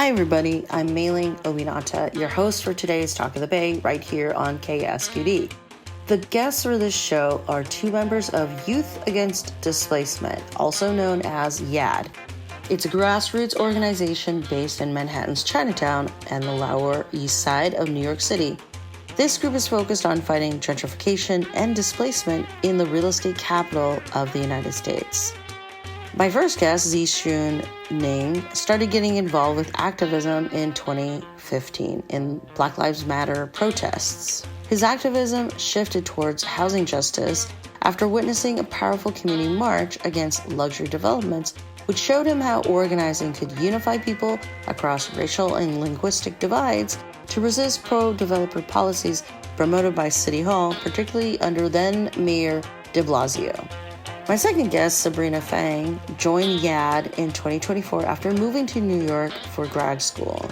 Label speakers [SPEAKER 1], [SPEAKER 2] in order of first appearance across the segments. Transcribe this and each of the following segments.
[SPEAKER 1] Hi everybody, I'm Meilin Obinata, your host for today's Talk of the Bay right here on KSQD. The guests for this show are two members of Youth Against Displacement, also known as YAD. It's a grassroots organization based in Manhattan's Chinatown and the Lower East Side of New York City. This group is focused on fighting gentrification and displacement in the real estate capital of the United States. My first guest, Zixun Ning, started getting involved with activism in 2015 in Black Lives Matter protests. His activism shifted towards housing justice after witnessing a powerful community march against luxury developments, which showed him how organizing could unify people across racial and linguistic divides to resist pro-developer policies promoted by City Hall, particularly under then-Mayor Blasio. My second guest, Sabrina Fang, joined YAD in 2024 after moving to New York for grad school.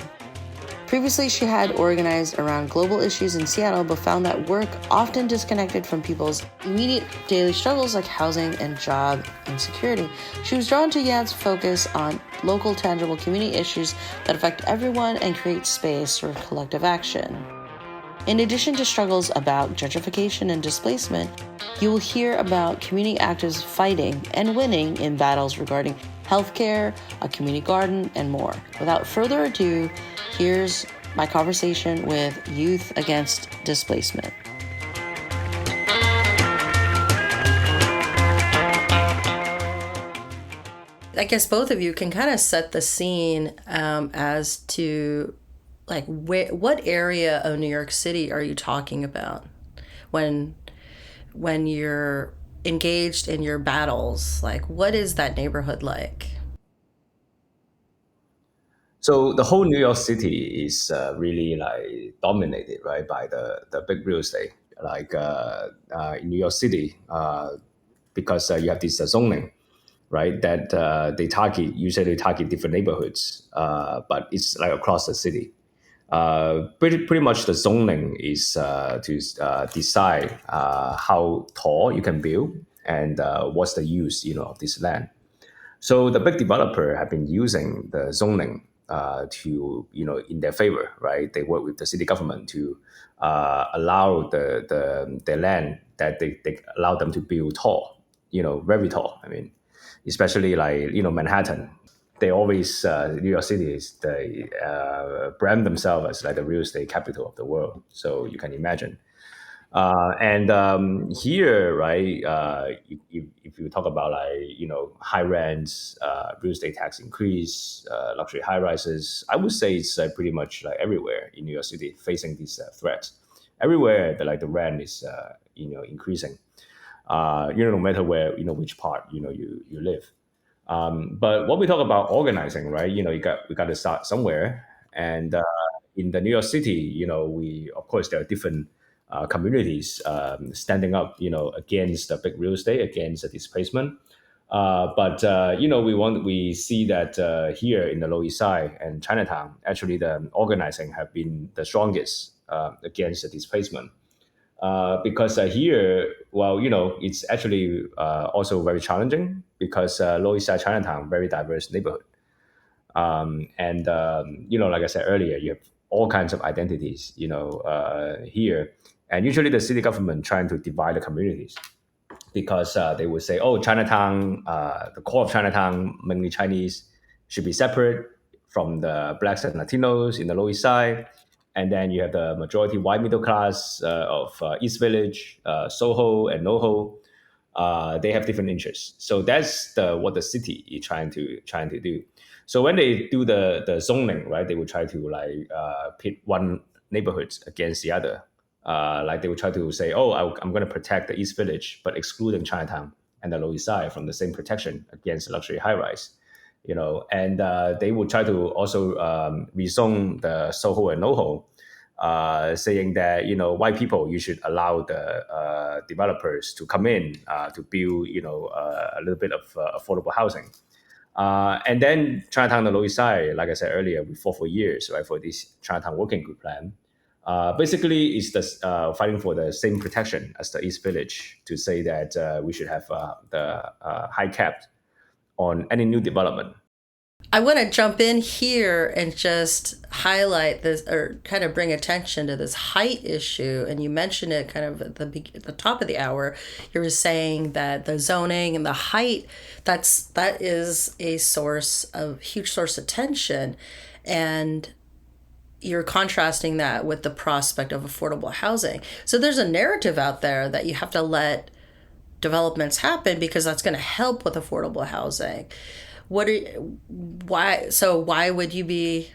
[SPEAKER 1] Previously, she had organized around global issues in Seattle, but found that work often disconnected from people's immediate daily struggles like housing and job insecurity. She was drawn to YAD's focus on local, tangible community issues that affect everyone and create space for collective action. In addition to struggles about gentrification and displacement, you will hear about community activists fighting and winning in battles regarding healthcare, a community garden, and more. Without further ado, here's my conversation with Youth Against Displacement. I guess both of you can kind of set the scene as to what area of New York City are you talking about when you're engaged in your battles? Like, what is that neighborhood like?
[SPEAKER 2] So the whole New York City is really dominated, right, by the big real estate. In New York City, because you have this zoning, right, that they usually target different neighborhoods, but it's like across the city. Pretty much the zoning is to decide how tall you can build and what's the use, of this land. So the big developer have been using the zoning to, in their favor, right? They work with the city government to allow the land that they allow them to build tall, very tall. I mean, especially Manhattan. They always New York City is they brand themselves as like the real estate capital of the world. So you can imagine. And here, right, if you talk about high rents, real estate tax increase, luxury high rises, I would say it's pretty much like everywhere in New York City facing these threats. Everywhere, the rent is increasing. No matter where which part you live. But what we talk about organizing, right? We got to start somewhere, and in the New York City, we of course there are different communities standing up, against the big real estate, against the displacement. We see that here in the Lower East Side and Chinatown, actually the organizing have been the strongest against the displacement. Because here, well, it's actually also very challenging because Lower East Side Chinatown, very diverse neighborhood. Like I said earlier, you have all kinds of identities, here. And usually the city government trying to divide the communities because they would say, oh, Chinatown, the core of Chinatown, mainly Chinese, should be separate from the blacks and Latinos in the Lower East Side. And then you have the majority white middle class of East Village, Soho, and NoHo. They have different interests. So that's what the city is trying to do. So when they do the zoning, right, they will try to pit one neighborhood against the other. They will try to say, oh, I'm going to protect the East Village, but excluding Chinatown and the Lower East Side from the same protection against luxury high rise. And they would try to also rezone the Soho and NoHo, saying that white people, you should allow the developers to come in to build a little bit of affordable housing. And then Chinatown, the Lower East Side, like I said earlier, we fought for years, right, for this Chinatown Working Group plan. Basically, it's fighting for the same protection as the East Village to say that we should have the high cap on any new development.
[SPEAKER 1] I want to jump in here and just highlight this or kind of bring attention to this height issue. And you mentioned it kind of at the top of the hour. You were saying that the zoning and the height, that is a huge source of tension. And you're contrasting that with the prospect of affordable housing. So there's a narrative out there that you have to let developments happen because that's going to help with affordable housing. Why would you be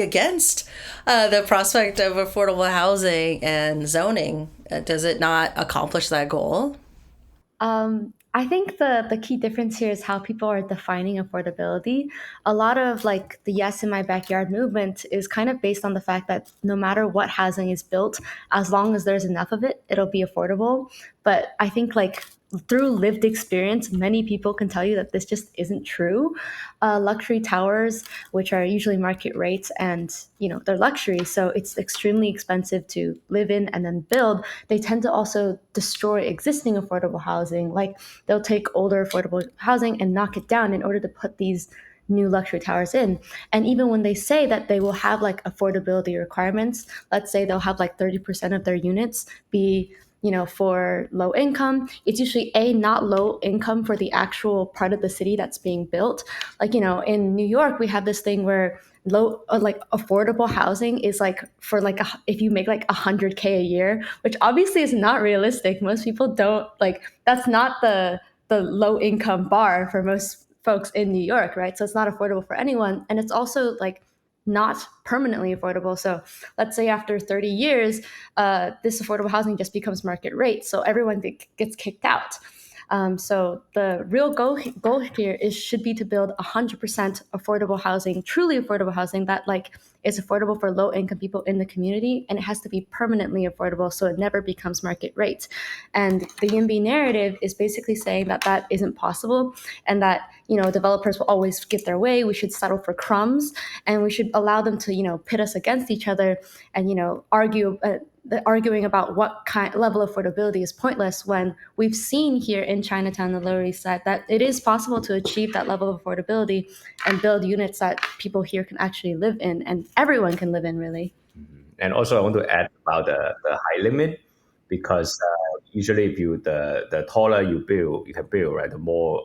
[SPEAKER 1] against the prospect of affordable housing and zoning? Does it not accomplish that goal?
[SPEAKER 3] I think the key difference here is how people are defining affordability. A lot of like the Yes in My Backyard movement is kind of based on the fact that no matter what housing is built, as long as there's enough of it, it'll be affordable. But I think like through lived experience, many people can tell you that this just isn't true. Luxury towers, which are usually market rates, and they're luxury, so it's extremely expensive to live in and then build. They tend to also destroy existing affordable housing. Like they'll take older affordable housing and knock it down in order to put these new luxury towers in. And even when they say that they will have like affordability requirements, let's say they'll have like 30% of their units be for low income, it's usually not low income for the actual part of the city that's being built. Like, in New York, we have this thing where low like affordable housing is like for like if you make like 100K a year, which obviously is not realistic. Most people don't like, that's not the low income bar for most folks in New York, right? So it's not affordable for anyone, and it's also like not permanently affordable. So let's say after 30 years, this affordable housing just becomes market rate. So everyone gets kicked out. So the real goal here should be to build 100% affordable housing, truly affordable housing that like is affordable for low income people in the community, and it has to be permanently affordable so it never becomes market rate. And the YIMBY narrative is basically saying that that isn't possible, and that developers will always get their way. We should settle for crumbs, and we should allow them to pit us against each other and argue. Arguing about what kind level of affordability is pointless, when we've seen here in Chinatown, the Lower East Side, that it is possible to achieve that level of affordability and build units that people here can actually live in and everyone can live in, really.
[SPEAKER 2] And also, I want to add about the high limit, because usually if the taller you can build, right, the more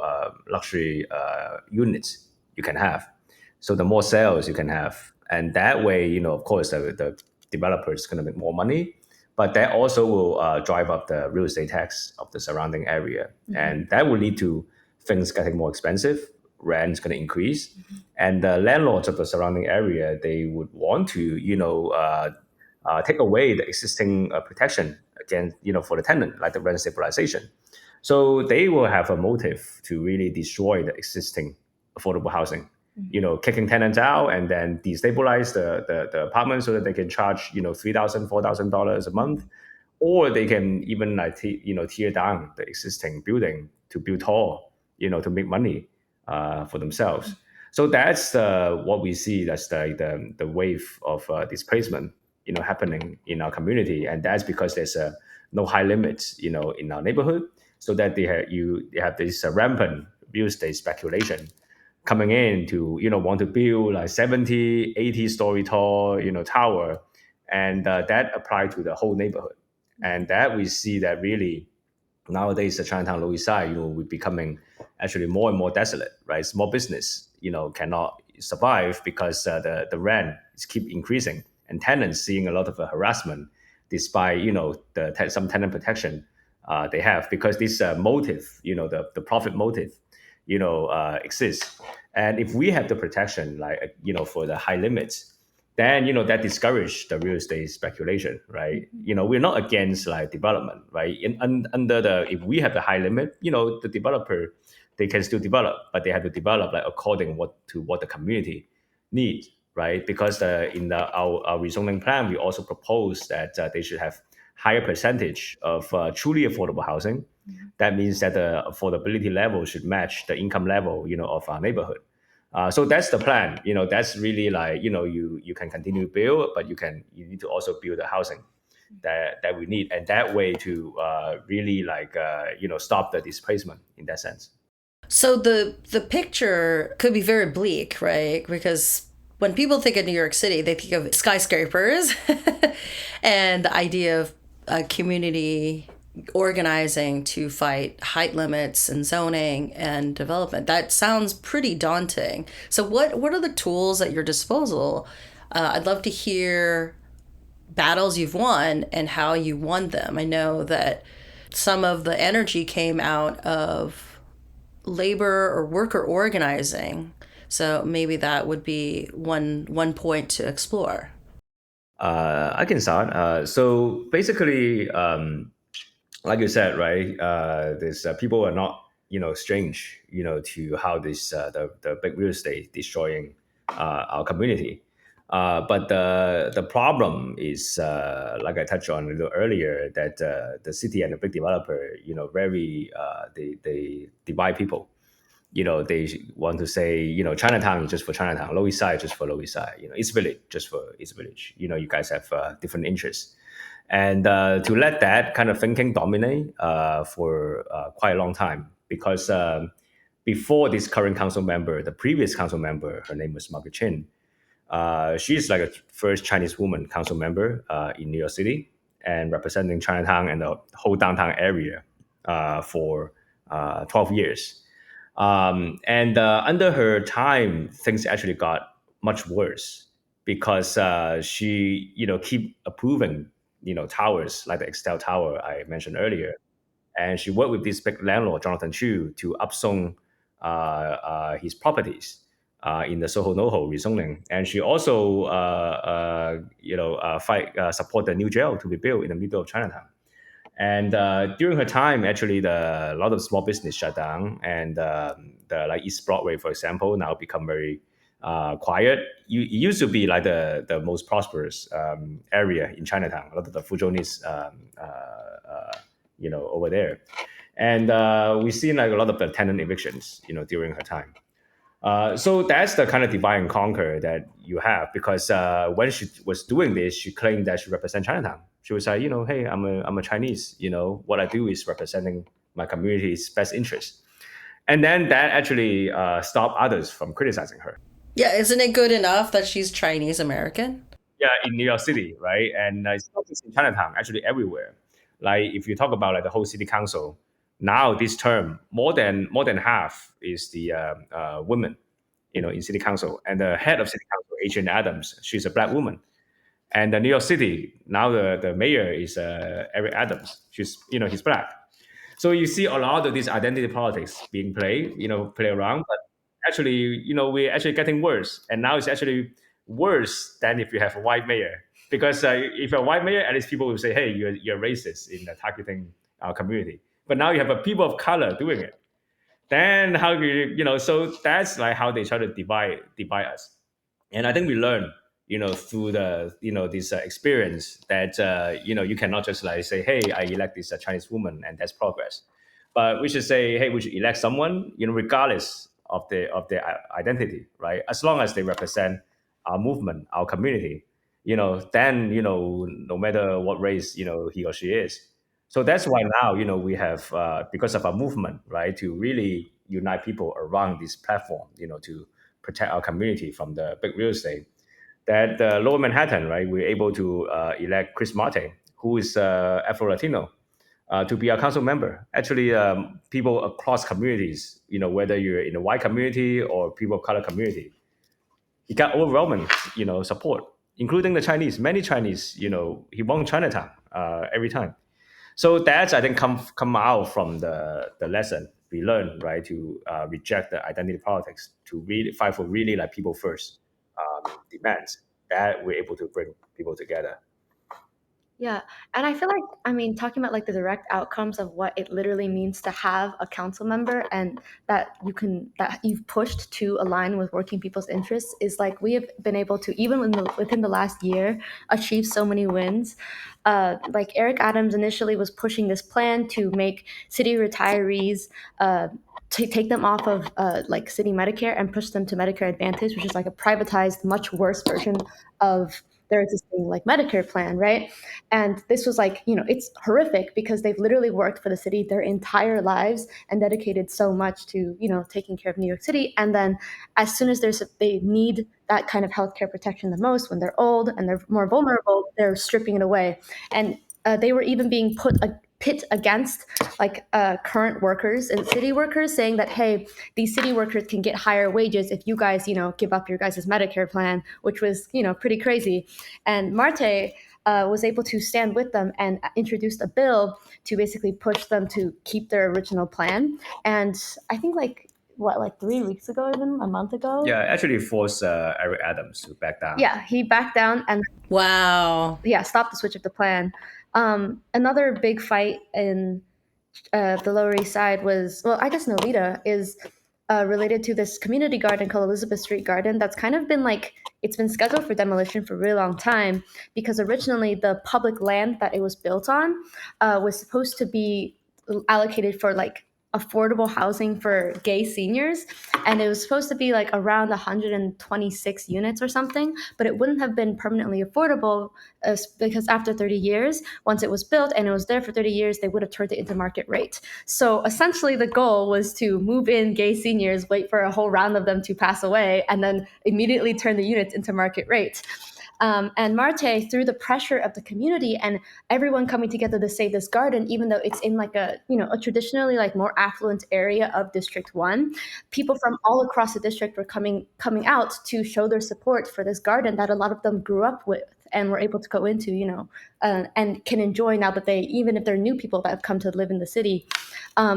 [SPEAKER 2] luxury units you can have. So the more sales you can have, and that way, of course, the developer is going to make more money, but that also will drive up the real estate tax of the surrounding area, and that will lead to things getting more expensive. Rent's going to increase, and the landlords of the surrounding area, they would want to take away the existing protection against for the tenant, like the rent stabilization. So they will have a motive to really destroy the existing affordable housing, kicking tenants out and then destabilize the apartment so that they can charge $3,000, $4,000 a month, or they can even like tear down the existing building to build tall, to make money for themselves. So that's what we see. That's the wave of displacement, happening in our community, and that's because there's no high limits, in our neighborhood, so that they have this rampant real estate speculation coming in to want to build like 70, 80 story tall tower, and that apply to the whole neighborhood, and that we see that really nowadays the Chinatown Lower East Side, we're becoming actually more and more desolate, right? Small business, cannot survive because the rent is keep increasing, and tenants seeing a lot of harassment, despite some tenant protection they have, because this motive, the profit motive, exists. And if we have the protection, like for the high limits, then that discourage the real estate speculation, right? We're not against like development, right? Under the, if we have the high limit, the developer, they can still develop, but they have to develop like according to what the community needs, right? Because in our rezoning plan, we also propose that they should have higher percentage of truly affordable housing. That means that the affordability level should match the income level, of our neighborhood. So that's the plan. That's really like you can continue to build, but you need to also build the housing that we need, and that way to really like stop the displacement in that sense.
[SPEAKER 1] So the picture could be very bleak, right? Because when people think of New York City, they think of skyscrapers and the idea of a community organizing to fight height limits and zoning and development. That sounds pretty daunting. So what are the tools at your disposal? I'd love to hear battles you've won and how you won them. I know that some of the energy came out of labor or worker organizing. So maybe that would be one point to explore.
[SPEAKER 2] I can start. So basically, like you said, right? This people are not, strange, to how this the big real estate destroying our community. But the problem is, like I touched on a little earlier, that the city and the big developer, very they divide people. They want to say, Chinatown is just for Chinatown, Lower East Side just for Lower East Side, East Village just for East Village. You guys have different interests. And to let that kind of thinking dominate for quite a long time, because before this current council member, the previous council member, her name was Margaret Chin. She's like a first Chinese woman council member in New York City and representing Chinatown and the whole downtown area for 12 years. And under her time, things actually got much worse because she, keep approving, towers like the Excel Tower I mentioned earlier, and she worked with this big landlord, Jonathan Chu, to upzone his properties in the Soho NoHo rezoning. And she also, support the new jail to be built in the middle of Chinatown. And during her time, actually, a lot of small business shut down, and the like East Broadway, for example, now become very quiet. It used to be like the most prosperous area in Chinatown. A lot of the Fujonis, over there, and we've seen like a lot of the tenant evictions, during her time. So that's the kind of divide and conquer that you have, because when she was doing this, she claimed that she represents Chinatown. She was like, hey, I'm a Chinese. What I do is representing my community's best interest. And then that actually stopped others from criticizing her.
[SPEAKER 1] Yeah, isn't it good enough that she's Chinese American?
[SPEAKER 2] Yeah, in New York City, right? And it's not just in Chinatown, actually everywhere. Like if you talk about like the whole city council, now this term more than half is the women, in city council, and the head of city council, Adrian Adams, she's a black woman. And the New York City now the mayor is Eric Adams. He's black. So you see a lot of these identity politics being played, play around, but actually, we're actually getting worse. And now it's actually worse than if you have a white mayor. Because if you're a white mayor, at least people will say, hey, you're racist in targeting our community. But now you have a people of color doing it. Then how do so that's like how they try to divide us. And I think we learn, through the, this experience that, you cannot just like say, hey, I elect this Chinese woman and that's progress. But we should say, hey, we should elect someone, regardless of their identity, right? As long as they represent our movement, our community, then, no matter what race, he or she is. So that's why now, we have, because of our movement, right, to really unite people around this platform, to protect our community from the big real estate, that Lower Manhattan, right, we're able to elect Chris Marte, who is Afro-Latino, to be our council member. Actually, people across communities, whether you're in the white community or people of color community, he got overwhelming, support, including the Chinese. Many Chinese, he won Chinatown every time. So that's, I think, come out from the lesson we learned, right, to reject the identity politics, to really fight for really like people first demands, that we're able to bring people together.
[SPEAKER 3] Yeah. And I feel like, I mean, talking about like the direct outcomes of what it literally means to have a council member and that you've pushed to align with working people's interests is like we have been able to, even within the last year, achieve so many wins. Like Eric Adams initially was pushing this plan to make city retirees, to take them off of like city Medicare and push them to Medicare Advantage, which is like a privatized, much worse version of their existing like Medicare plan, right? And this was like, it's horrific because they've literally worked for the city their entire lives and dedicated so much to, taking care of New York City. And then as soon as they need that kind of healthcare protection the most, when they're old and they're more vulnerable, they're stripping it away. And they were even being pit against like current workers and city workers, saying that, hey, these city workers can get higher wages if you guys, give up your guys' Medicare plan, which was, pretty crazy. And Marte was able to stand with them and introduced a bill to basically push them to keep their original plan. And I think like 3 weeks ago, even a month ago.
[SPEAKER 2] Yeah, actually forced Eric Adams to back down.
[SPEAKER 3] Yeah, he backed down and
[SPEAKER 1] Wow.
[SPEAKER 3] stopped the switch of the plan. Another big fight in the Lower East Side was, well, I guess Nolita is related to this community garden called Elizabeth Street Garden that's kind of been like, it's been scheduled for demolition for a really long time because originally the public land that it was built on was supposed to be allocated for like affordable housing for gay seniors, and it was supposed to be like around 126 units or something, but it wouldn't have been permanently affordable because after 30 years, once it was built and it was there for 30 years, they would have turned it into market rate. So essentially the goal was to move in gay seniors, wait for a whole round of them to pass away, and then immediately turn the units into market rate. And Marte, through the pressure of the community and everyone coming together to save this garden, even though it's in like a traditionally like more affluent area of District 1, people from all across the district were coming out to show their support for this garden that a lot of them grew up with and were able to go into, and can enjoy now that even if they're new people that have come to live in the city,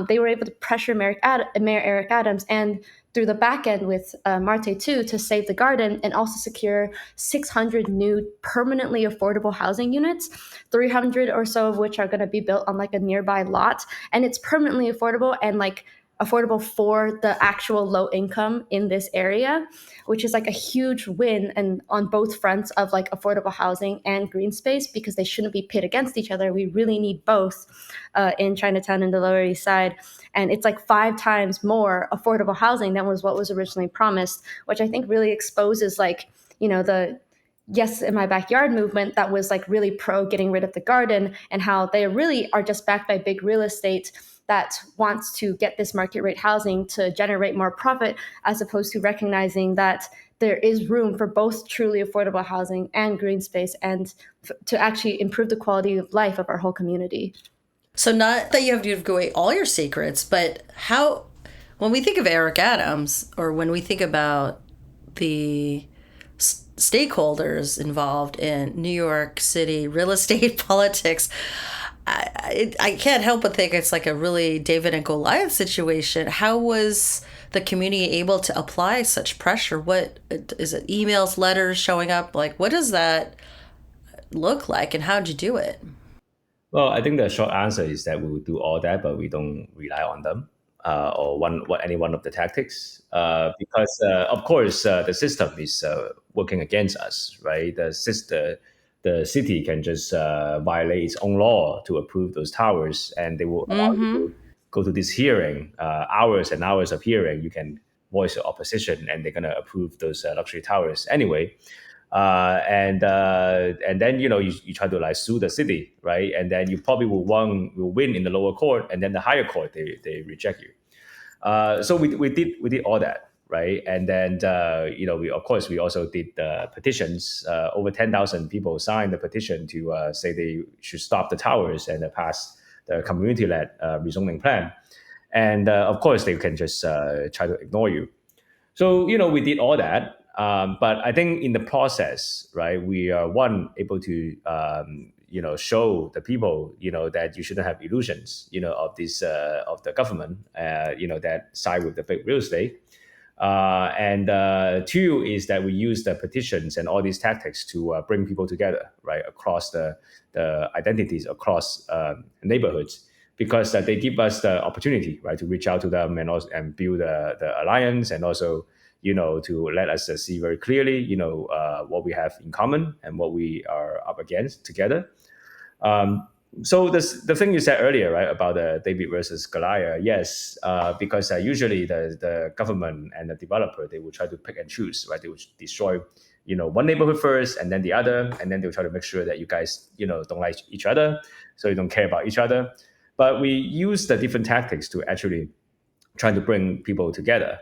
[SPEAKER 3] they were able to pressure Mayor Eric Adams and through the back end with Marte too to save the garden and also secure 600 new permanently affordable housing units, 300 or so of which are going to be built on like a nearby lot. And it's permanently affordable and like affordable for the actual low income in this area, which is like a huge win and on both fronts of like affordable housing and green space, because they shouldn't be pit against each other. We really need both in Chinatown and the Lower East Side. And it's like 5 times more affordable housing than was what was originally promised, which I think really exposes like, the Yes in My Backyard movement that was like really pro getting rid of the garden, and how they really are just backed by big real estate that wants to get this market rate housing to generate more profit, as opposed to recognizing that there is room for both truly affordable housing and green space and to actually improve the quality of life of our whole community.
[SPEAKER 1] So not that you have to give away all your secrets, but how, when we think of Eric Adams or when we think about the stakeholders involved in New York City real estate politics, I can't help but think it's like a really David and Goliath situation. How was the community able to apply such pressure? What is it? Emails, letters showing up? Like, what does that look like, and how'd you do it?
[SPEAKER 2] Well, I think the short answer is that we will do all that, but we don't rely on them or any one of the tactics because, of course, the system is working against us, right? The city can just violate its own law to approve those towers, and they will allow you to go to this hearing, hours and hours of hearing. You can voice your opposition, and they're going to approve those luxury towers anyway. And then you try to like sue the city, right? And then you probably will win in the lower court, and then the higher court they reject you. So we did all that, right? And then we also did petitions. Over 10,000 people signed the petition to say they should stop the towers and pass the community-led rezoning plan. And of course, they can just try to ignore you. So we did all that. But I think in the process, right, we are able to show the people that you shouldn't have illusions of this of the government that side with the big real estate. And 2 is that we use the petitions and all these tactics to bring people together, right, across the identities across neighborhoods, because they give us the opportunity, right, to reach out to them and build the alliance, and also to let us see very clearly, what we have in common and what we are up against together. So the thing you said earlier, right, about the David versus Goliath, yes, because usually the government and the developer, they will try to pick and choose, right? They will destroy one neighborhood first and then the other, and then they'll try to make sure that you guys don't like each other, so you don't care about each other. But we use the different tactics to actually trying to bring people together.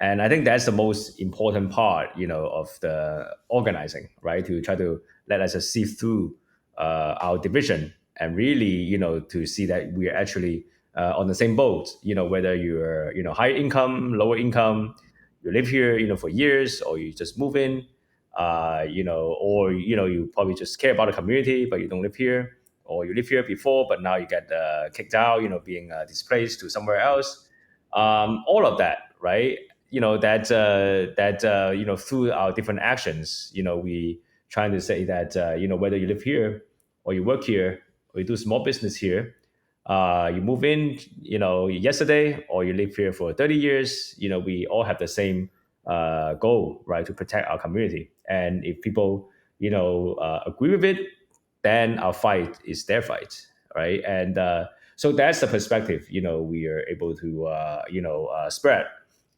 [SPEAKER 2] And I think that's the most important part, of the organizing, right? To try to let us see through our division and really, to see that we're actually on the same boat. Whether you're, high income, lower income, you live here, for years, or you just move in, or you probably just care about the community, but you don't live here, or you live here before, but now you get kicked out, being displaced to somewhere else. All of that, right? Through our different actions, we trying to say that whether you live here or you work here or you do small business here, you move in, yesterday, or you live here for 30 years, we all have the same goal, right? To protect our community. And if people, agree with it, then our fight is their fight, right? And so that's the perspective, we are able to, spread.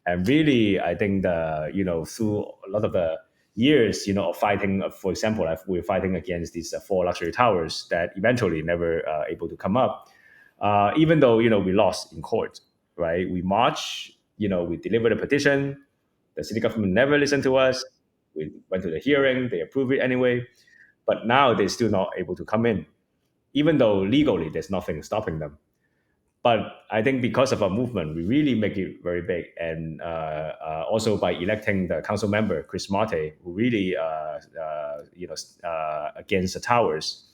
[SPEAKER 2] And really, I think through a lot of the years, of fighting, for example, like we're fighting against these 4 luxury towers that eventually never able to come up. Even though, we lost in court, right? We march, we delivered a petition. The city government never listened to us. We went to the hearing, they approved it anyway. But now they're still not able to come in, even though legally there's nothing stopping them. But I think because of our movement, we really make it very big. And also by electing the council member, Chris Marte, who really, against the towers,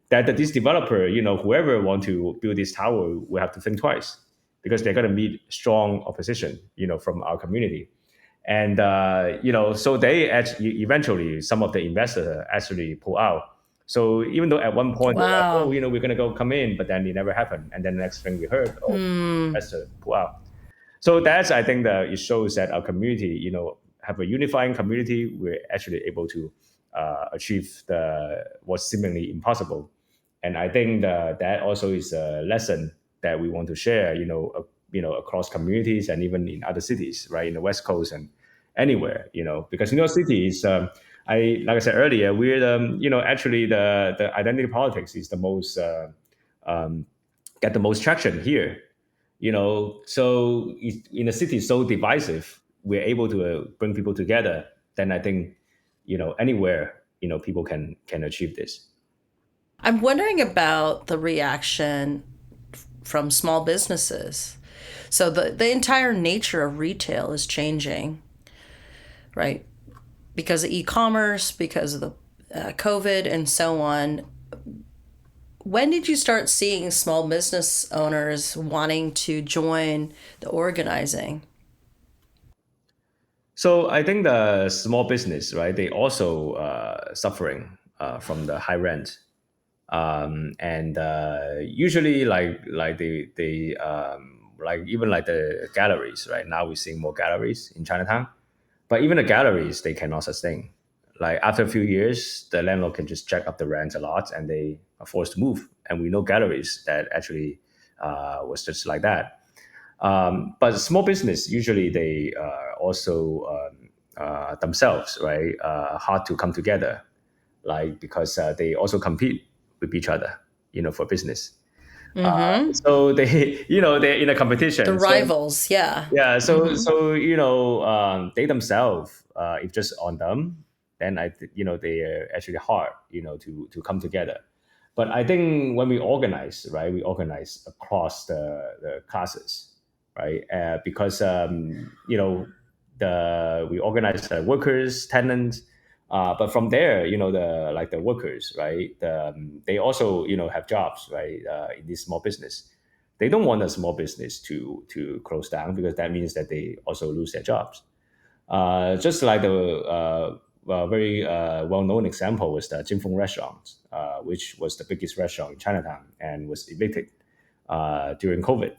[SPEAKER 2] that this developer, whoever want to build this tower will have to think twice, because they're going to meet strong opposition, from our community. And, so they actually, eventually, some of the investors actually pull out. So even though at one point, they're like,
[SPEAKER 1] Wow.
[SPEAKER 2] oh, we're going to go come in, but then it never happened. And then the next thing we heard, investor pull out. So that's, I think that it shows that our community, have a unifying community. We're actually able to achieve what's seemingly impossible. And I think that also is a lesson that we want to share, across communities and even in other cities, right, in the West Coast and anywhere, because New York City is, like I said earlier, we're actually the identity politics is the most get the most traction here, So in a city so divisive, we're able to bring people together. Then I think, anywhere, people can achieve this.
[SPEAKER 1] I'm wondering about the reaction from small businesses. So the entire nature of retail is changing, right? Because of e-commerce, because of the COVID and so on. When did you start seeing small business owners wanting to join the organizing?
[SPEAKER 2] So I think the small business, right, they also suffering from the high rent. And usually like they like even like the galleries, right? Now we're seeing more galleries in Chinatown, but even the galleries, they cannot sustain. Like after a few years, the landlord can just jack up the rent a lot, and they are forced to move. And we know galleries that actually was just like that. But small business, usually they also themselves, right, hard to come together, like because they also compete with each other, for business. So they, they're in a competition.
[SPEAKER 1] The
[SPEAKER 2] So
[SPEAKER 1] rivals, yeah.
[SPEAKER 2] yeah, they themselves, if just on them, then they are actually hard, to come together. But I think when we organize, right, we organize across the classes, right, because we organize the workers, tenants, but from there, the workers, right, they also have jobs, right, in this small business. They don't want a small business to close down, because that means that they also lose their jobs. Just like the very well-known example was the Jinfeng restaurant, which was the biggest restaurant in Chinatown and was evicted during COVID.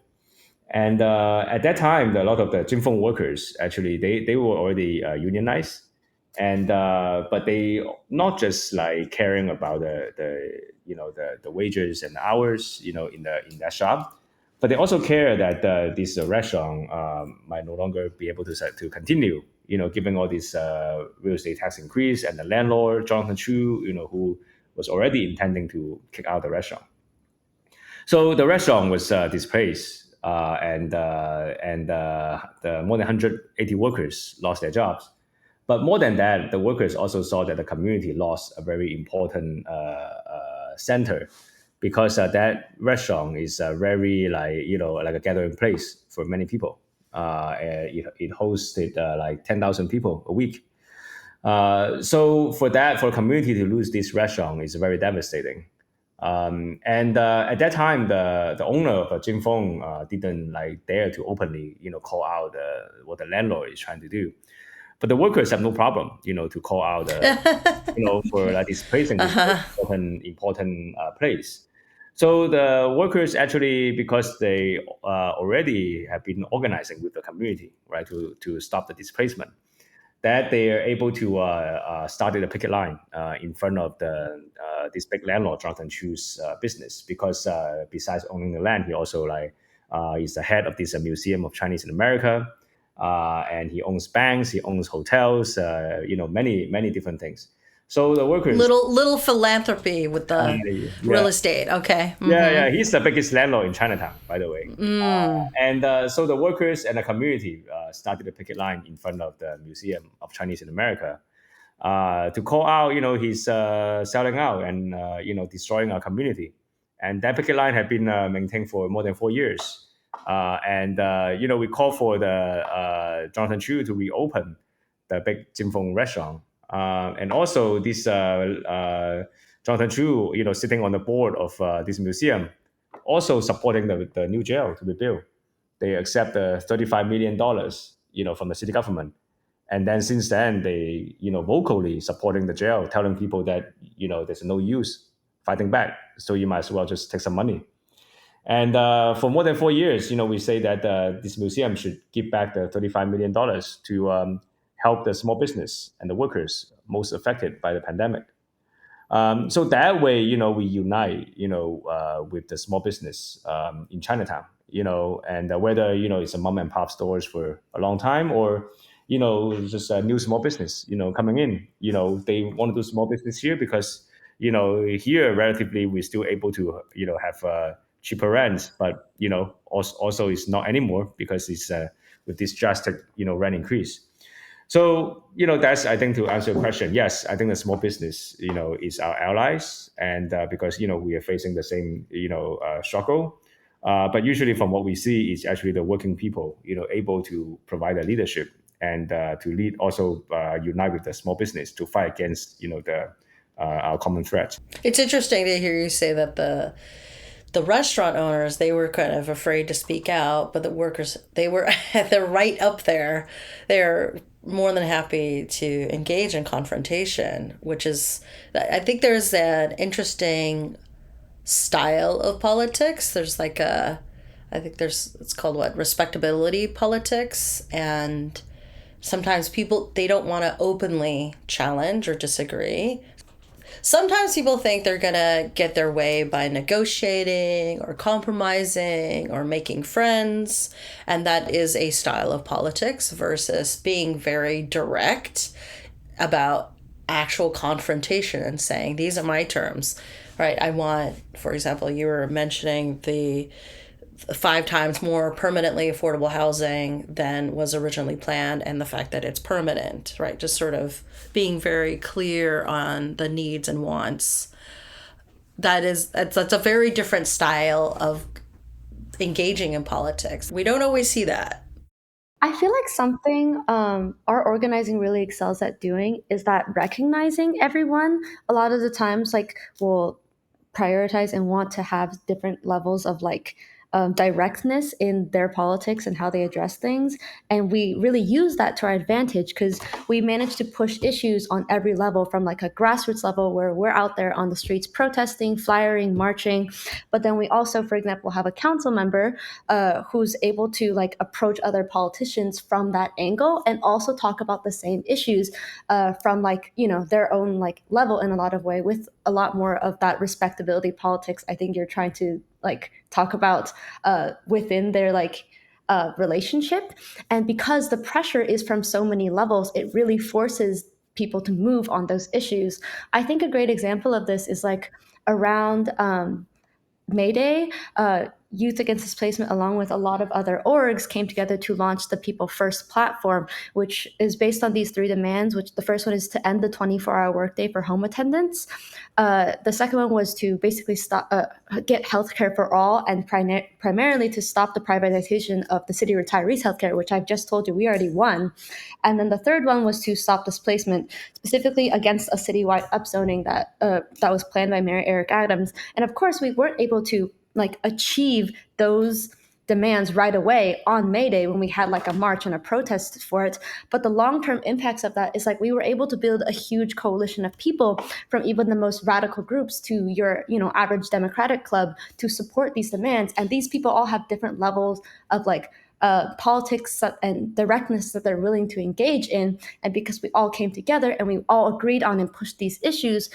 [SPEAKER 2] And at that time, a lot of the Jinfeng workers actually they were already unionized, and but they not just like caring about the wages and hours in that shop, but they also care that this restaurant might no longer be able to continue given all this real estate tax increase, and the landlord, Jonathan Chu, who was already intending to kick out the restaurant. So the restaurant was displaced, and the more than 180 workers lost their jobs. But more than that, the workers also saw that the community lost a very important center, because that restaurant is very like a gathering place for many people. It hosted like 10,000 people a week. So for a community to lose this restaurant is very devastating. And at that time, the owner of Jin Feng didn't dare to openly call out what the landlord is trying to do. But the workers have no problem, to call out, for displacing this important place. So the workers actually, because they already have been organizing with the community, right, to stop the displacement, that they are able to started a picket line in front of this big landlord, Jonathan Chu's business, because besides owning the land, he also is the head of this Museum of Chinese in America, and he owns banks, he owns hotels, many different things. So the workers,
[SPEAKER 1] little philanthropy with the real estate. Okay.
[SPEAKER 2] Yeah, he's the biggest landlord in Chinatown, by the way. And so the workers and the community started a picket line in front of the Museum of Chinese in America to call out, he's selling out and destroying our community. And that picket line had been maintained for more than 4 years. We call for the Jonathan Chu to reopen the big Jin Feng restaurant. And also this Jonathan Chu, sitting on the board of this museum, also supporting the new jail to be built. They accept the $35 million, from the city government. And then since then, they, vocally supporting the jail, telling people that, there's no use fighting back. So you might as well just take some money. And for more than 4 years, we say that this museum should give back the $35 million to help the small business and the workers most affected by the pandemic. So that way, we unite, with the small business in Chinatown, and whether, it's a mom and pop stores for a long time, or, just a new small business, coming in, they want to do small business here because, here relatively we're still able to, have cheaper rents, but, also it's not anymore because it's with this drastic, rent increase. So, that's, I think, to answer your question. Yes, I think the small business, is our allies, and because, we are facing the same, struggle. But usually from what we see is actually the working people, able to provide the leadership and to lead, also unite with the small business to fight against, our common threat.
[SPEAKER 1] It's interesting to hear you say that the restaurant owners, they were kind of afraid to speak out, but the workers, they're right up there. They're more than happy to engage in confrontation, which is, I think there's an interesting style of politics. There's it's called respectability politics. And sometimes people, they don't want to openly challenge or disagree. Sometimes people think they're going to get their way by negotiating or compromising or making friends. And that is a style of politics versus being very direct about actual confrontation and saying, these are my terms, right? I want, for example, you were mentioning the 5 times more permanently affordable housing than was originally planned, and the fact that it's permanent, right? Just sort of being very clear on the needs and wants. That's a very different style of engaging in politics. We don't always see that.
[SPEAKER 3] I feel like something our organizing really excels at doing is that recognizing everyone. A lot of the times, we'll prioritize and want to have different levels of directness in their politics and how they address things. And we really use that to our advantage because we manage to push issues on every level, from a grassroots level where we're out there on the streets protesting, flyering, marching. But then we also, for example, have a council member who's able to approach other politicians from that angle and also talk about the same issues from their own level in a lot of way, with a lot more of that respectability politics I think you're trying to talk about within their relationship. And because the pressure is from so many levels, it really forces people to move on those issues. I think a great example of this is like around May Day, Youth Against Displacement, along with a lot of other orgs, came together to launch the People First platform, which is based on these three demands. Which the first one is to end the 24-hour workday for home attendants. The second one was to basically stop, get healthcare for all, and primarily to stop the privatization of the city retirees' healthcare, which I've just told you we already won. And then the third one was to stop displacement, specifically against a citywide upzoning that was planned by Mayor Eric Adams. And of course, we weren't able to like achieve those demands right away on May Day when we had like a march and a protest for it. But the long-term impacts of that is like we were able to build a huge coalition of people from even the most radical groups to your, average Democratic club to support these demands. And these people all have different levels of like politics and directness that they're willing to engage in. And because we all came together and we all agreed on and pushed these issues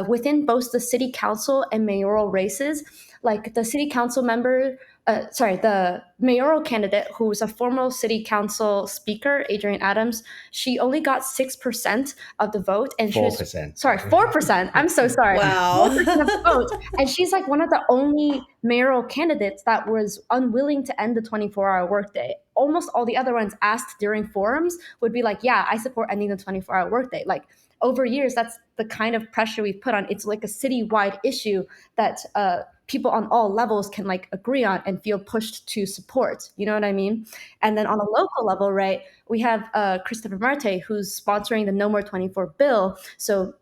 [SPEAKER 3] within both the city council and mayoral races, like the city council member, the mayoral candidate who was a former city council speaker, Adrienne Adams, she only got 6% of the vote. And
[SPEAKER 2] 4%.
[SPEAKER 3] 4%. I'm so sorry.
[SPEAKER 1] Wow.
[SPEAKER 3] 4% of the vote. And she's like one of the only mayoral candidates that was unwilling to end the 24-hour workday. Almost all the other ones asked during forums would be like, yeah, I support ending the 24-hour workday. Like over years, that's the kind of pressure we've put on. It's like a citywide issue that people on all levels can like agree on and feel pushed to support. You know what I mean? And then on a local level, right, we have Christopher Marte, who's sponsoring the No More 24 bill. So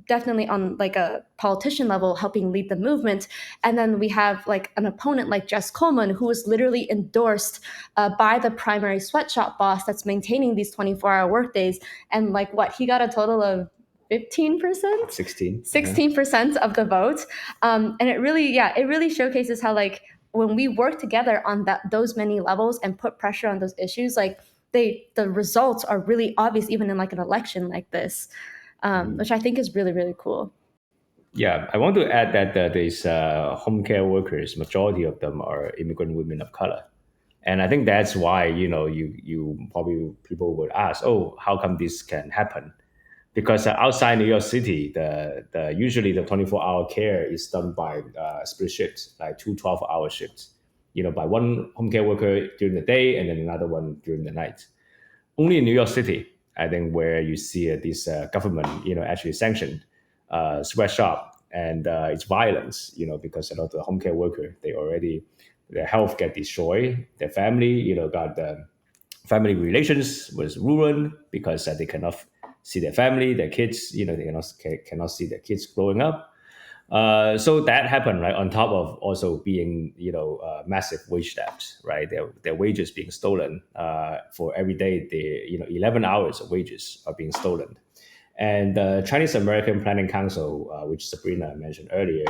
[SPEAKER 3] definitely on like a politician level helping lead the movement. And then we have like an opponent like Jess Coleman, who was literally endorsed by the primary sweatshop boss that's maintaining these 24-hour workdays. And like what, he got a total of 15%? 16% of the vote. And it really showcases how like when we work together on those many levels and put pressure on those issues, like the results are really obvious even in like an election like this. Which I think is really, really cool.
[SPEAKER 2] Yeah, I want to add that these home care workers, majority of them are immigrant women of color. And I think that's why, you probably people would ask, oh, how come this can happen? Because outside New York City, the usually the 24-hour care is done by split shifts, like 12-hour shifts, by one home care worker during the day and then another one during the night. Only in New York City, I think, where you see this government, actually sanction sweatshop and its violence, because a lot of the home care worker, their health get destroyed, their family, got the family relations was ruined because they cannot see their family, their kids, they cannot see their kids growing up. So that happened, right? On top of also being, massive wage theft, right? Their wages being stolen for every day. 11 hours of wages are being stolen. And the Chinese American Planning Council, which Sabrina mentioned earlier,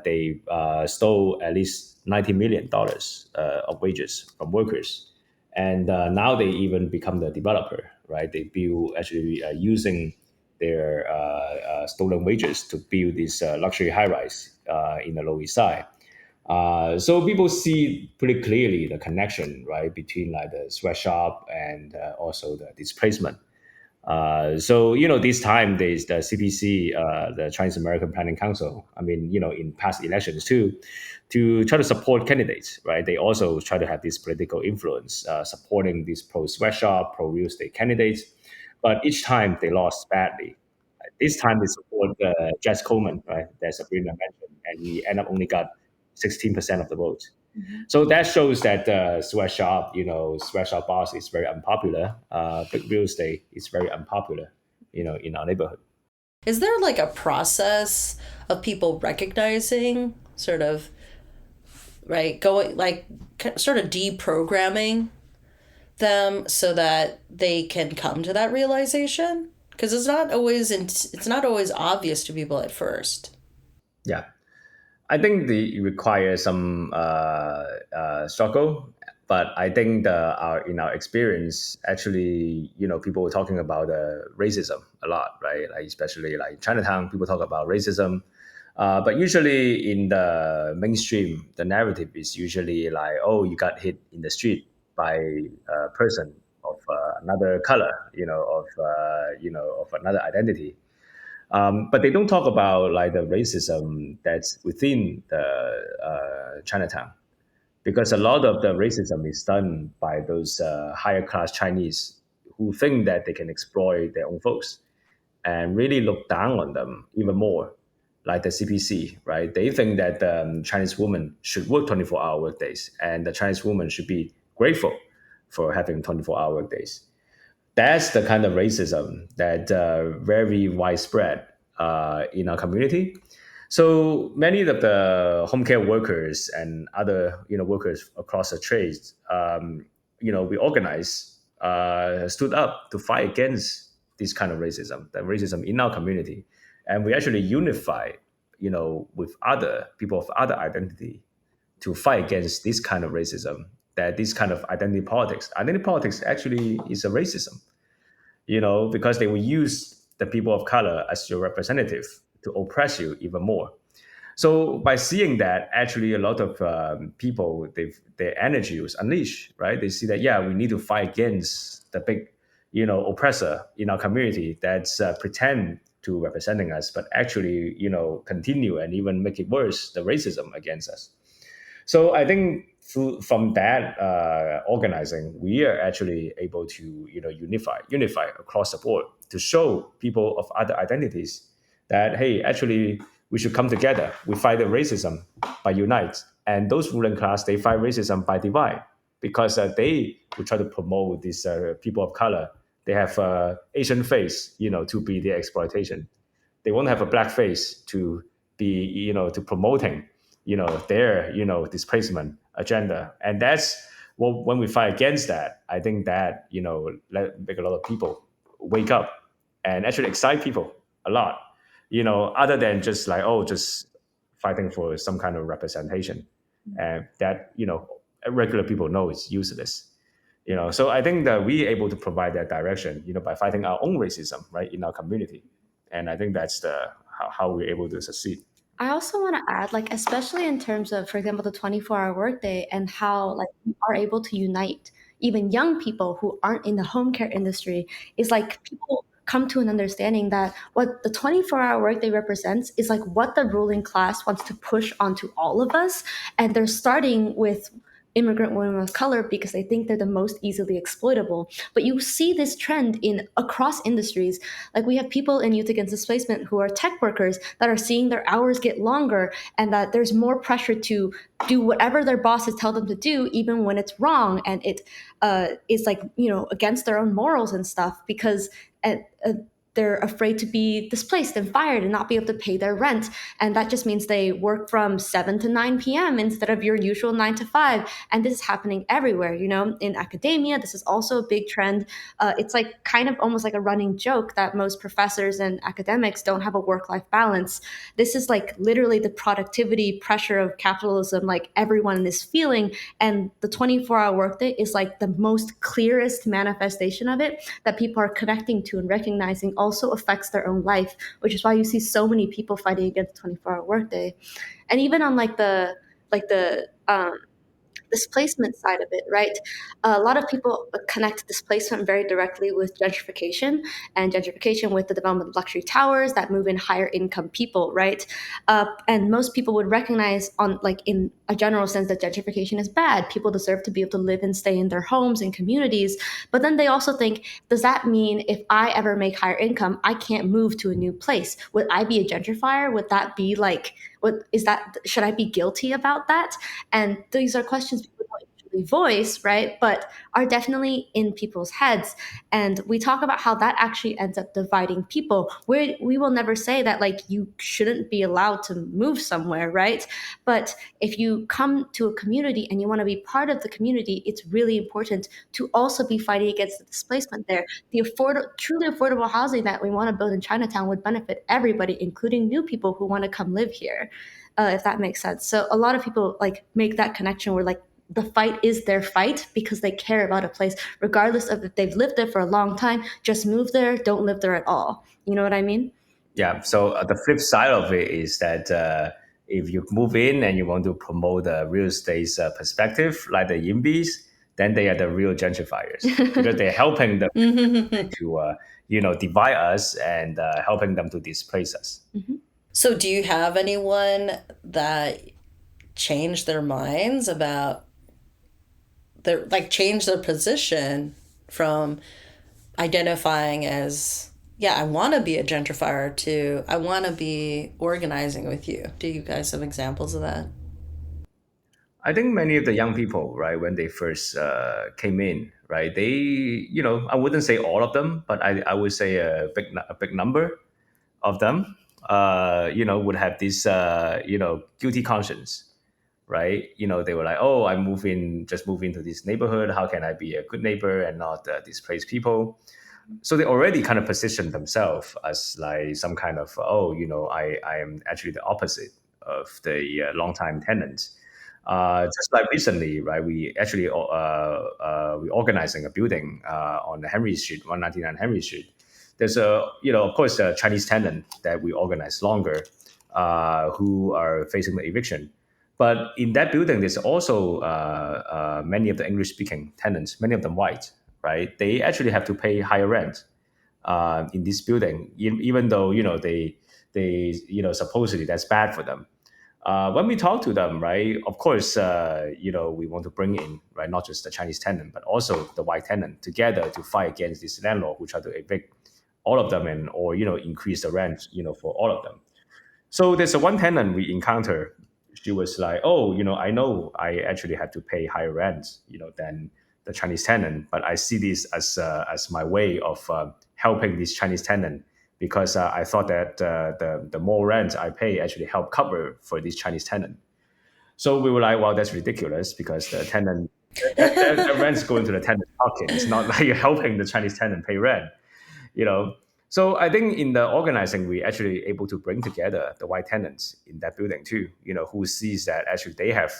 [SPEAKER 2] they stole at least $90 million of wages from workers. And now they even become the developer, right? They build actually using their stolen wages to build this luxury high-rise in the Lower East Side. So people see pretty clearly the connection, right, between like the sweatshop and also the displacement. So this time there's the CPC, the Chinese American Planning Council. I mean, in past elections too, to try to support candidates, right? They also try to have this political influence, supporting these pro sweatshop, pro real estate candidates. But each time they lost badly. This time they support Jess Coleman, right? That Sabrina mentioned, and he ended up only got 16% of the vote. So that shows that sweatshop, sweatshop boss is very unpopular. Big real estate is very unpopular, in our neighborhood.
[SPEAKER 1] Is there like a process of people recognizing sort of, right, going like sort of deprogramming them so that they can come to that realization? Because it's not always obvious to people at first.
[SPEAKER 2] Yeah. I think it requires some struggle, but I think in our experience, actually, people were talking about racism a lot, right? Like especially like Chinatown, people talk about racism. But usually in the mainstream, the narrative is usually like, oh, you got hit in the street by a person of another color, of another identity. But they don't talk about like the racism that's within the Chinatown, because a lot of the racism is done by those higher class Chinese who think that they can exploit their own folks and really look down on them even more, like the CPC, right? They think that Chinese women should work 24-hour workdays, and the Chinese woman should be grateful for having 24-hour workdays. That's the kind of racism that very widespread in our community. So many of the home care workers and other workers across the trades, we organized, stood up to fight against this kind of racism, the racism in our community, and we actually unified, with other people of other identity to fight against this kind of racism. That this kind of identity politics actually is a racism, because they will use the people of color as your representative to oppress you even more. So by seeing that, actually, a lot of people, their energy was unleashed, right? They see that, yeah, we need to fight against the big, oppressor in our community that's pretend to representing us, but actually, continue and even make it worse, the racism against us. So I think from that organizing, we are actually able to unify across the board to show people of other identities that, hey, actually we should come together. We fight the racism by unite, and those ruling class, they fight racism by divide, because they will try to promote these people of color. They have Asian face, to be their exploitation. They won't have a black face to be, to promoting, their, displacement agenda. And that's, well, when we fight against that, I think that, make a lot of people wake up and actually excite people a lot, other than just like, oh, just fighting for some kind of representation. And that, regular people know it's useless. So I think that we're able to provide that direction, by fighting our own racism, right, in our community. And I think that's the how we're able to succeed.
[SPEAKER 3] I also want to add, like, especially in terms of, for example, the 24-hour workday and how, like, we are able to unite even young people who aren't in the home care industry, is like people come to an understanding that what the 24-hour workday represents is like what the ruling class wants to push onto all of us. And they're starting with immigrant women of color because they think they're the most easily exploitable. But you see this trend in across industries. Like, we have people in Youth Against Displacement who are tech workers that are seeing their hours get longer, and that there's more pressure to do whatever their bosses tell them to do, even when it's wrong, and it is like, against their own morals and stuff, because they're afraid to be displaced and fired and not be able to pay their rent. And that just means they work from 7 to 9 p.m. instead of your usual 9 to 5. And this is happening everywhere, in academia. This is also a big trend. It's like kind of almost like a running joke that most professors and academics don't have a work-life balance. This is like literally the productivity pressure of capitalism, like everyone is feeling. And the 24-hour workday is like the most clearest manifestation of it that people are connecting to and recognizing also affects their own life, which is why you see so many people fighting against the 24-hour workday. And even on the displacement side of it, right? A lot of people connect displacement very directly with gentrification, and gentrification with the development of luxury towers that move in higher income people, right? And most people would recognize, on like in a general sense, that gentrification is bad. People deserve to be able to live and stay in their homes and communities. But then they also think, does that mean if I ever make higher income, I can't move to a new place? Would I be a gentrifier? Would that be like, what is that? Should I be guilty about that? And these are questions people don't usually voice, right? But are definitely in people's heads. And we talk about how that actually ends up dividing people. We will never say that like you shouldn't be allowed to move somewhere, right? But if you come to a community and you want to be part of the community, it's really important to also be fighting against the displacement there. The truly affordable housing that we want to build in Chinatown would benefit everybody, including new people who want to come live here, if that makes sense. So a lot of people like make that connection where like the fight is their fight because they care about a place, regardless of if they've lived there for a long time. Just move there, don't live there at all. You know what I mean?
[SPEAKER 2] Yeah. So the flip side of it is that if you move in and you want to promote the real estate's perspective, like the Yimbys, then they are the real gentrifiers because they're helping them to divide us and helping them to displace us.
[SPEAKER 1] So, do you have anyone that changed their minds about their, like, change their position from identifying as, yeah, I want to be a gentrifier to I want to be organizing with you? Do you guys have examples of that?
[SPEAKER 2] I think many of the young people, right, when they first came in, right, they, I wouldn't say all of them, but I would say a big number of them, would have this, guilty conscience, right? They were like, oh, just move into this neighborhood. How can I be a good neighbor and not displace people? So they already kind of positioned themselves as like some kind of, oh, I am actually the opposite of the longtime tenants. Just like recently, right? We actually we organizing a building on the Henry Street, 199 Henry Street. There's of course, a Chinese tenant that we organized longer, who are facing the eviction. But in that building, there's also many of the English-speaking tenants, many of them white, right? They actually have to pay higher rent in this building, even though they supposedly that's bad for them. When we talk to them, right, of course, we want to bring in, right, not just the Chinese tenant, but also the white tenant together to fight against this landlord who try to evict all of them and or increase the rent, for all of them. So there's a one tenant we encounter. She was like, "Oh, I know I actually have to pay higher rent, than the Chinese tenant, but I see this as my way of helping this Chinese tenant because I thought that the more rent I pay actually help cover for this Chinese tenant." So we were like, "Well, that's ridiculous because the tenant the rent's going to the tenant's pocket. It's not like you're helping the Chinese tenant pay rent." you know so I think in the organizing we actually able to bring together the white tenants in that building too, who sees that actually they have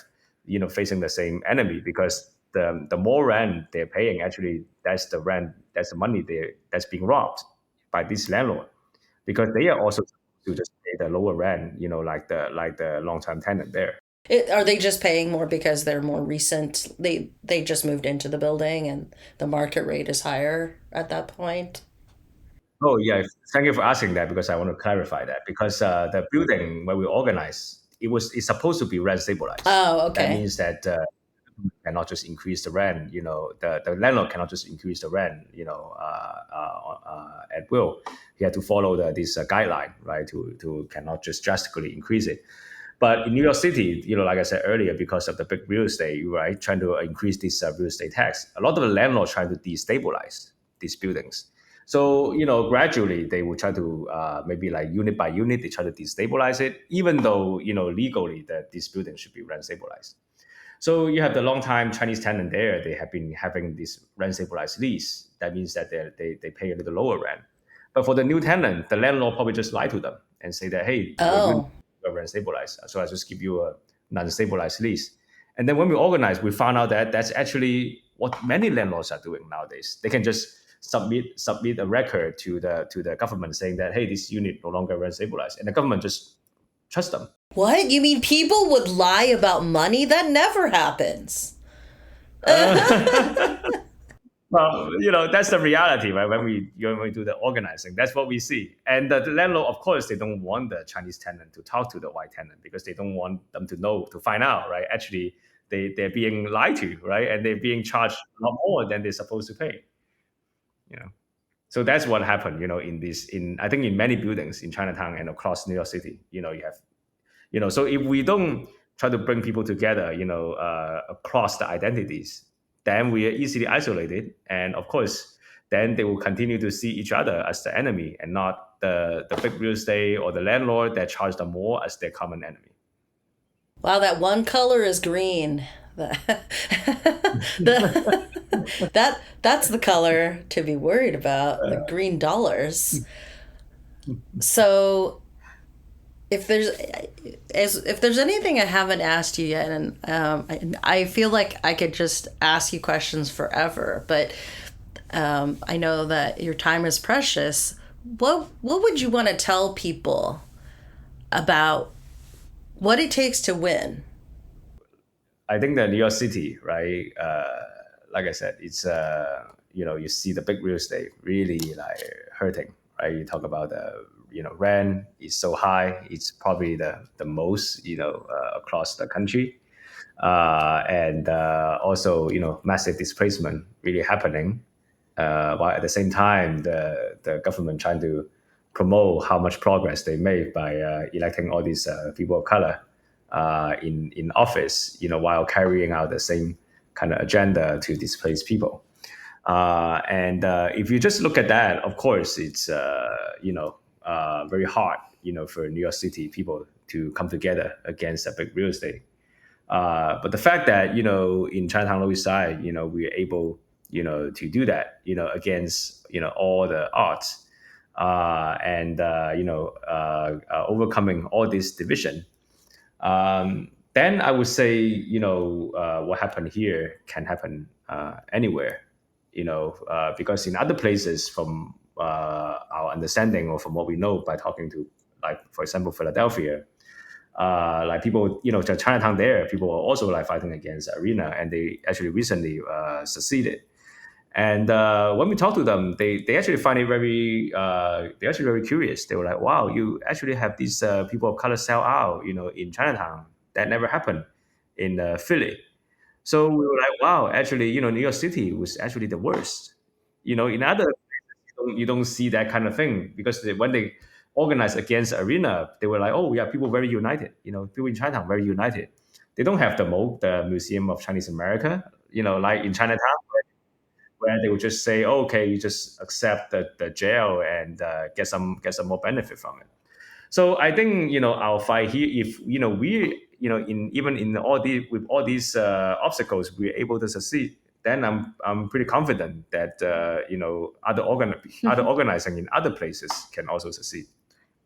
[SPEAKER 2] facing the same enemy because the more rent they're paying, actually that's the rent, that's the money that's being robbed by this landlord, because they are also to just pay the lower rent, like the long-term tenant there.
[SPEAKER 1] Are they just paying more because they're more recent? They just moved into the building and the market rate is higher at that point.
[SPEAKER 2] Oh yeah, thank you for asking that because I want to clarify that because the building where we organize it's supposed to be rent stabilized.
[SPEAKER 1] Oh,
[SPEAKER 2] That
[SPEAKER 1] okay.
[SPEAKER 2] means that cannot just increase the rent. The landlord cannot just increase the rent. At will. He had to follow this guideline, right? To cannot just drastically increase it. But in New York City, like I said earlier, because of the big real estate, right, trying to increase this real estate tax, a lot of the landlords trying to destabilize these buildings. So, gradually they will try to maybe like unit by unit, they try to destabilize it, even though, legally that this building should be rent stabilized. So you have the long-time Chinese tenant there. They have been having this rent stabilized lease. That means that they pay a little lower rent. But for the new tenant, the landlord probably just lie to them and say that, hey, your unit
[SPEAKER 1] Oh,
[SPEAKER 2] is rent stabilized, so I just give you a non-stabilized lease. And then when we organize, we found out that that's actually what many landlords are doing nowadays. They can just submit a record to the government saying that, hey, this unit no longer rent stabilized, and the government just trust them.
[SPEAKER 1] what? You mean people would lie about money? That never happens.
[SPEAKER 2] Well, that's the reality, right? When we do the organizing, that's what we see. And the landlord, of course, they don't want the Chinese tenant to talk to the white tenant because they don't want them to find out, right? Actually, they're being lied to, right? And they're being charged a lot more than they're supposed to pay. You know, so that's what happened. In I think in many buildings in Chinatown and across New York City, you have so if we don't try to bring people together, across the identities, then we are easily isolated, and of course then they will continue to see each other as the enemy and not the big real estate or the landlord that charge them more as their common enemy.
[SPEAKER 1] Wow, that one color is green. The, that's the color to be worried about, the green dollars. So if there's anything I haven't asked you yet, and I feel like I could just ask you questions forever, but I know that your time is precious. what would you want to tell people about what it takes to win?
[SPEAKER 2] I think that New York City, right? Like I said, it's you see the big real estate really like hurting, right? You talk about the rent is so high, it's probably the most across the country, and also massive displacement really happening, while at the same time the government trying to promote how much progress they made by electing all these people of color in office, while carrying out the same kind of agenda to displace people. And if you just look at that, of course, it's very hard, for New York City people to come together against a big real estate. But the fact that in Chinatown Lower East Side, we're able to do that, against all the odds, and overcoming all this division. Then I would say, what happened here can happen anywhere, because in other places, from our understanding or from what we know by talking to, like, for example, Philadelphia, like people, to Chinatown there, people are also like fighting against Arena, and they actually recently succeeded. And when we talk to them, they actually find it they're actually very curious. They were like, "Wow, you actually have these people of color sell out, in Chinatown. That never happened in Philly." So we were like, "Wow, actually, New York City was actually the worst." In other places, you don't see that kind of thing, because when they organized against Arena, they were like, "Oh, yeah, people very united. People in Chinatown very united. They don't have the Museum of Chinese America, like in Chinatown, where they would just say, oh, okay, you just accept the jail and get some more benefit from it. So I think our fight here, if we in even in all these with all these obstacles, we're able to succeed. Then I'm pretty confident that other organizing in other places can also succeed.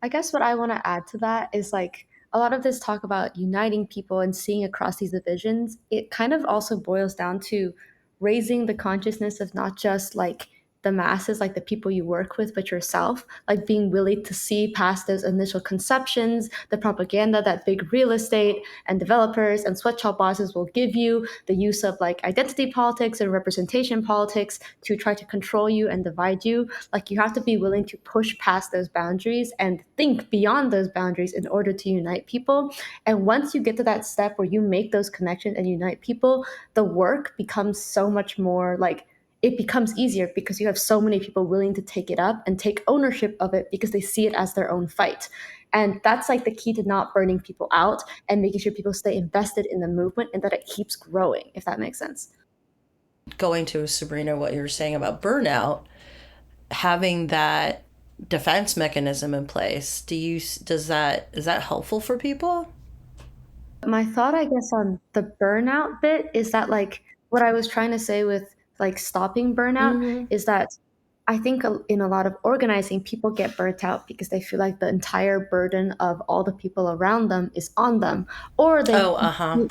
[SPEAKER 3] I guess what I want to add to that is like a lot of this talk about uniting people and seeing across these divisions, it kind of also boils down to raising the consciousness of not just like the masses, like the people you work with, but yourself, like being willing to see past those initial conceptions, the propaganda that big real estate and developers and sweatshop bosses will give you, the use of like identity politics and representation politics to try to control you and divide you. Like you have to be willing to push past those boundaries and think beyond those boundaries in order to unite people. And once you get to that step where you make those connections and unite people, the work becomes so much more like it becomes easier because you have so many people willing to take it up and take ownership of it because they see it as their own fight. And that's like the key to not burning people out and making sure people stay invested in the movement and that it keeps growing, if that makes sense.
[SPEAKER 1] Going to Sabrina, what you were saying about burnout, having that defense mechanism in place, is that helpful for people?
[SPEAKER 3] My thought, I guess, on the burnout bit is that like what I was trying to say with like stopping burnout is that I think in a lot of organizing, people get burnt out because they feel like the entire burden of all the people around them is on them, or they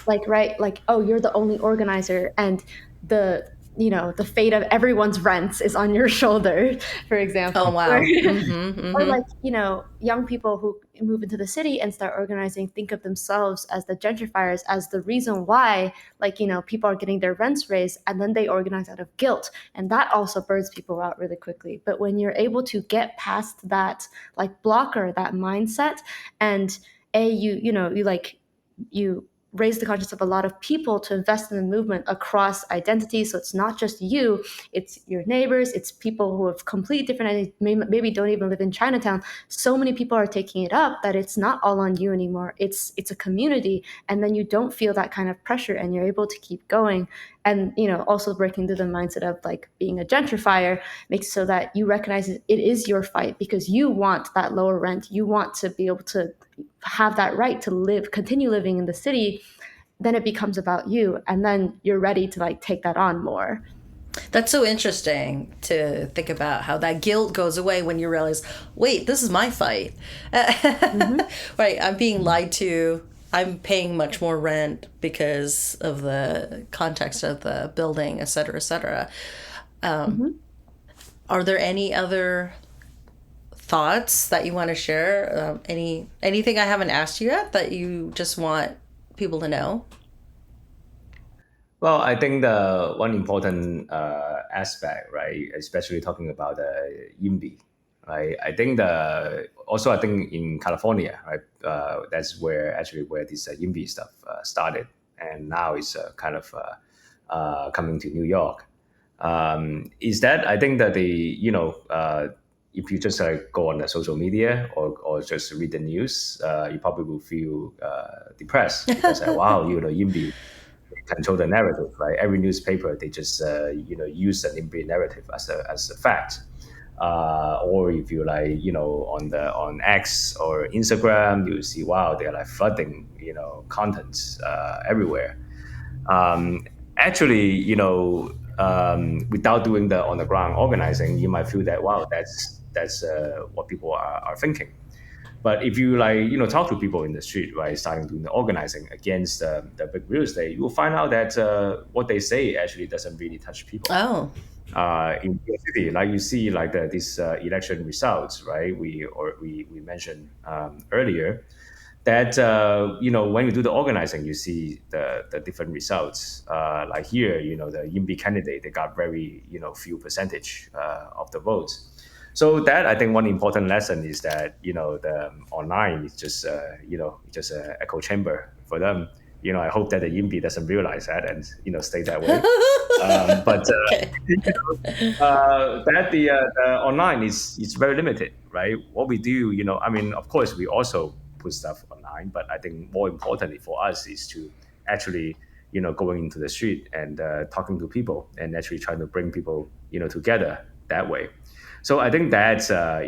[SPEAKER 3] like right, like oh, you're the only organizer, and the the fate of everyone's rents is on your shoulder, for example.
[SPEAKER 1] Oh wow.
[SPEAKER 3] Or like young people who move into the city and start organizing think of themselves as the gentrifiers, as the reason why like people are getting their rents raised, and then they organize out of guilt, and that also burns people out really quickly. But when you're able to get past that like blocker, that mindset, and you raise the conscience of a lot of people to invest in the movement across identities. So it's not just you, it's your neighbors, it's people who have completely different identities, maybe don't even live in Chinatown. So many people are taking it up that it's not all on you anymore. It's a community. And then you don't feel that kind of pressure and you're able to keep going. And, also breaking through the mindset of like being a gentrifier makes so that you recognize it is your fight because you want that lower rent. You want to be able to have that right to continue living in the city. Then it becomes about you, and then you're ready to like take that on more.
[SPEAKER 1] That's so interesting to think about how that guilt goes away when you realize, wait, this is my fight. Right, I'm being lied to. I'm paying much more rent because of the context of the building, et cetera, et cetera. Are there any other thoughts that you want to share? Anything I haven't asked you yet that you just want people to know?
[SPEAKER 2] Well, I think the one important aspect, right, especially talking about the YIMBY, right? I think in California, right, that's where this YIMBY stuff started, and now it's kind of coming to New York. Is that I think that if you just go on the social media or just read the news, you probably will feel depressed because wow, YIMBY control the narrative, right? Every newspaper they just use an NIMBY narrative as a fact. Or if you on X or Instagram, you see wow they're like flooding contents everywhere. Actually, without doing the on the ground organizing, you might feel that wow that's what people are thinking. But if you talk to people in the street, right, starting doing the organizing against the big real estate, you'll find out that what they say actually doesn't really touch people.
[SPEAKER 1] Oh,
[SPEAKER 2] In your city, like you see, like these election results, right? We mentioned earlier that when you do the organizing, you see the different results. Like here, the YIMBY candidate they got very few percentage of the votes. So that I think one important lesson is that the online is just an echo chamber for them. I hope that the YIMBY doesn't realize that and stay that way. But
[SPEAKER 1] okay.
[SPEAKER 2] that the online is very limited, right? What we do, I mean, of course, we also put stuff online, but I think more importantly for us is to actually, going into the street and talking to people and actually trying to bring people, together that way. So I think that's, the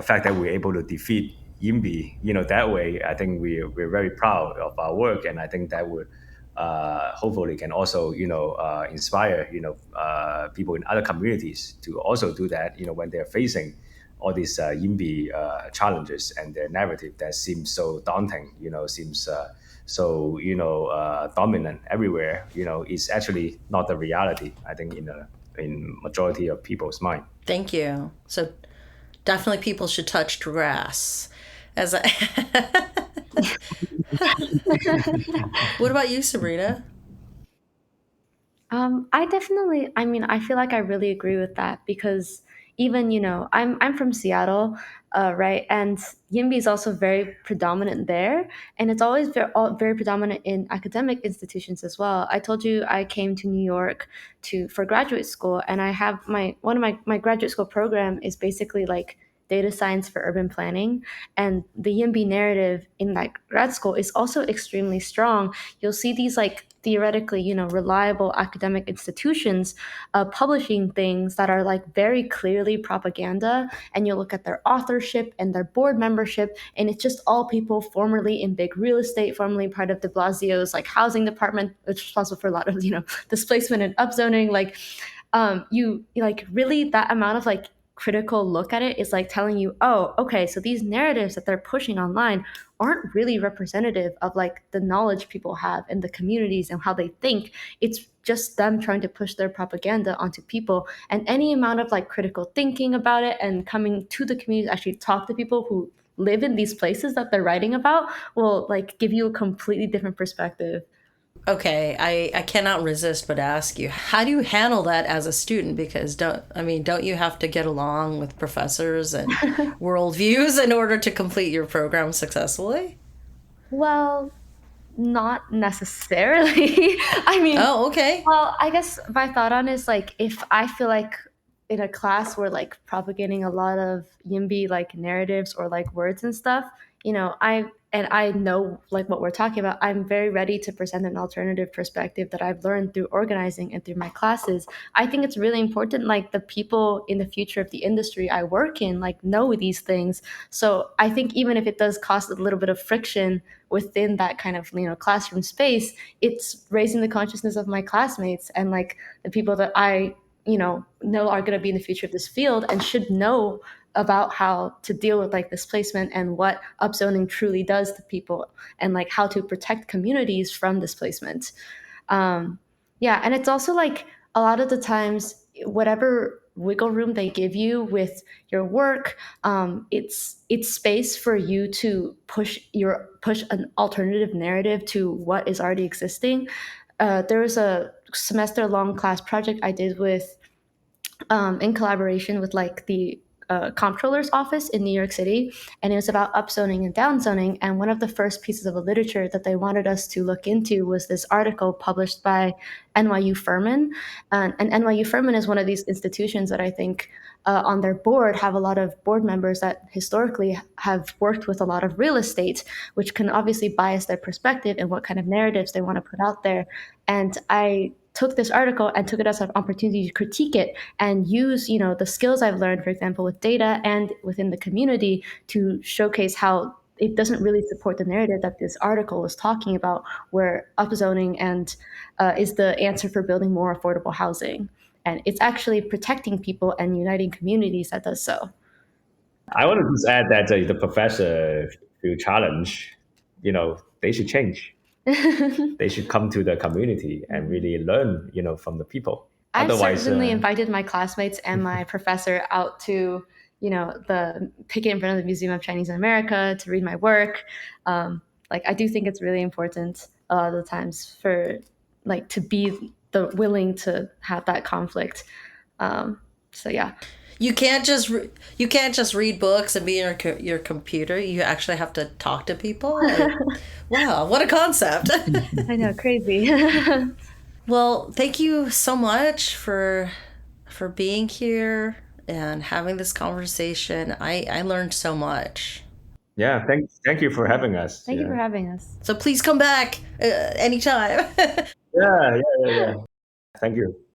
[SPEAKER 2] fact that we're able to defeat YIMBY, that way, I think we're very proud of our work, and I think that would hopefully can also inspire people in other communities to also do that when they're facing all these YIMBY challenges and their narrative that seems so daunting, seems so dominant everywhere. Is actually not the reality. I think in majority of people's mind.
[SPEAKER 1] Thank you. So definitely people should touch grass. As I What about you, Sabrina?
[SPEAKER 3] I mean, I feel like I really agree with that because even, I'm from Seattle, right? And YIMBY is also very predominant there. And it's always very predominant in academic institutions as well. I told you I came to New York for graduate school, and I have one of my graduate school program is basically like data science for urban planning. And the YIMBY narrative in that grad school is also extremely strong. You'll see these like theoretically, reliable academic institutions publishing things that are like very clearly propaganda. And you look at their authorship and their board membership, and it's just all people formerly in big real estate, formerly part of de Blasio's like housing department, which is responsible for a lot of displacement and upzoning. Like, you like really that amount of like critical look at it is like telling you, oh, okay, so these narratives that they're pushing online aren't really representative of like the knowledge people have in the communities and how they think. It's just them trying to push their propaganda onto people. And any amount of like critical thinking about it and coming to the community to actually talk to people who live in these places that they're writing about will like give you a completely different perspective.
[SPEAKER 1] Okay, I cannot resist but ask you, how do you handle that as a student? Because don't you have to get along with professors and worldviews in order to complete your program successfully?
[SPEAKER 3] Well, not necessarily. I mean,
[SPEAKER 1] Oh, okay.
[SPEAKER 3] well, I guess my thought on is like if I feel like in a class we're like propagating a lot of YIMBY like narratives or like words and stuff, I know like what we're talking about. I'm very ready to present an alternative perspective that I've learned through organizing and through my classes. I think it's really important like the people in the future of the industry I work in like know these things. So I think even if it does cause a little bit of friction within that kind of classroom space, it's raising the consciousness of my classmates and like the people that I know are going to be in the future of this field and should know about how to deal with like displacement and what upzoning truly does to people and like how to protect communities from displacement. Yeah, and it's also like a lot of the times whatever wiggle room they give you with your work. It's space for you to push an alternative narrative to what is already existing. There was a semester long class project I did with in collaboration with like the comptroller's office in New York City, and it was about upzoning and downzoning. And one of the first pieces of literature that they wanted us to look into was this article published by NYU Furman. And NYU Furman is one of these institutions that I think on their board have a lot of board members that historically have worked with a lot of real estate, which can obviously bias their perspective and what kind of narratives they want to put out there. And I took this article and took it as an opportunity to critique it and use, the skills I've learned, for example, with data and within the community to showcase how it doesn't really support the narrative that this article was talking about, where upzoning and is the answer for building more affordable housing. And it's actually protecting people and uniting communities that does so.
[SPEAKER 2] I want to just add that the professor feel challenge, they should change. They should come to the community and really learn, from the people.
[SPEAKER 3] I've certainly invited my classmates and my professor out to, the picket in front of the Museum of Chinese America to read my work. I do think it's really important a lot of the times for to be willing to have that conflict. So yeah.
[SPEAKER 1] You can't just read books and be in your computer. You actually have to talk to people. Wow, what a concept!
[SPEAKER 3] I know, crazy.
[SPEAKER 1] Well, thank you so much for being here and having this conversation. I learned so much.
[SPEAKER 2] Yeah, thank you for having us.
[SPEAKER 3] Thank you for having us.
[SPEAKER 1] So please come back anytime.
[SPEAKER 2] Yeah. Thank you.